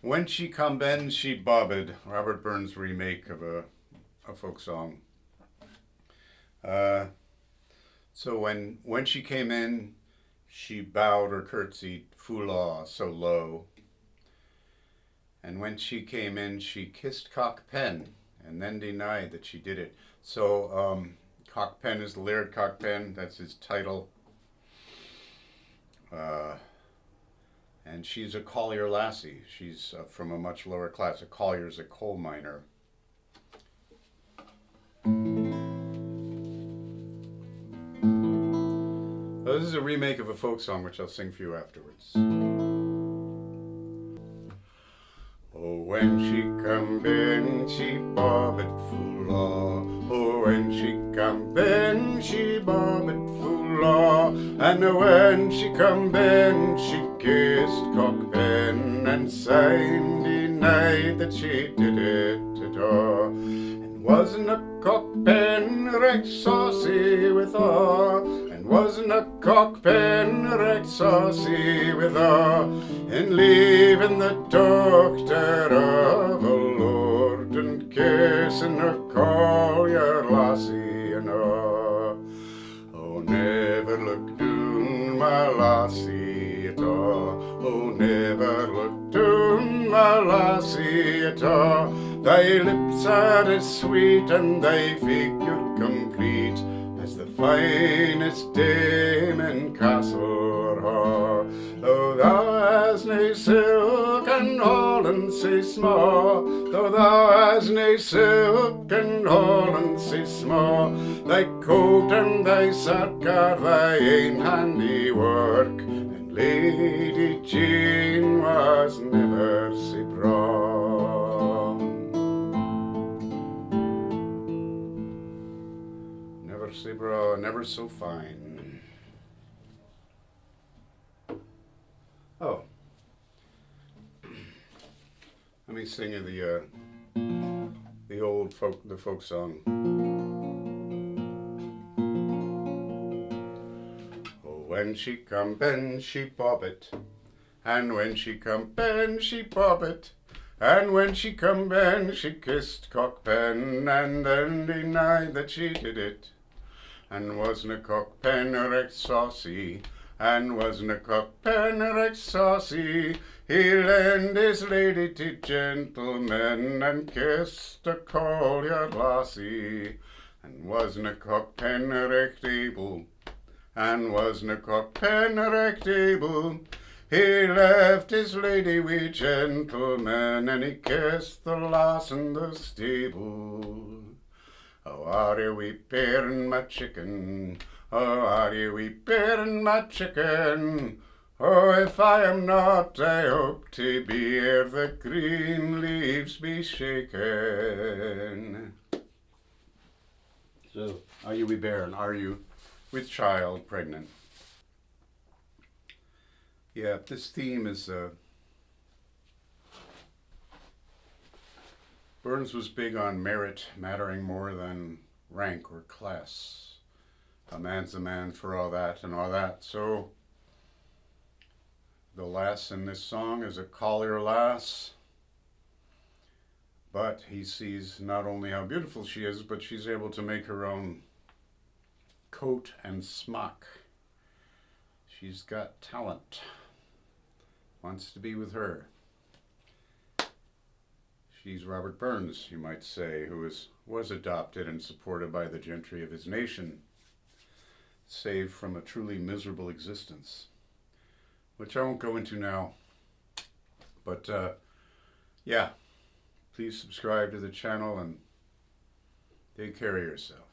When She Come Ben, She Bobbed, Robert Burns' remake of a folk song. Uh, so when she came in, she bowed or curtsied, foolah, so low. And when she came in, she kissed Cockpen, and then denied that she did it. So Cockpen is the Laird Cockpen, that's his title. And she's a Collier-lassie. She's from a much lower class. A collier's a coal miner. This is a remake of a folk song, which I'll sing for you afterwards. Oh, when she come ben, she bobbed foolah. Oh, when she come ben, she bobbed foolah. And when she come ben, she kissed Cockpen, and syne denied that she did it at all. And wasn't a Cockpen right saucy witha, and wasn't a Cockpen right saucy witha, in leaving the dochter of a lord, and kissin her Collier-lassie and all. Oh, never look down my lassie at all. Oh, never look down my lassie at all. Thy lips are as sweet and thy figure complete as the finest dame in Castle Hall. Though thou hast nae silk and holland sae small, though thou hast nae silk and holland sae small, thy coat and thy sark are thy ain handywark, and Lady Jane was never sae braw. Never sae braw, never so fine. Oh, let me sing you the old folk song. Oh, when she come ben, she bobbed, and when she come ben, she bobbed, and when she come ben, she kissed Cockpen, and then denied that she did it. And wasn't a Cockpen right saucy, and wasn't a Cockpen right saucy, he lent his lady to gentlemen, and kissed a Collier-lassie. And wasn't a Cockpen right able, and wasn't a Cockpen right able, he left his lady wi' gentlemen, and he kissed the lass in the stable. Oh, are you wee bearing my chicken? Oh, are you wee bearing my chicken? Oh, if I am not, I hope to be ere the green leaves be shaken. So, are you wee bairn? Are you with child pregnant? Yeah, this theme is Burns was big on merit mattering more than rank or class. A man's a man for all that and all that. So the lass in this song is a Collier lass, but he sees not only how beautiful she is, but she's able to make her own coat and smock. She's got talent. Wants to be with her. She's Robert Burns, you might say, who was adopted and supported by the gentry of his nation, saved from a truly miserable existence, which I won't go into now. But yeah, please subscribe to the channel and take care of yourself.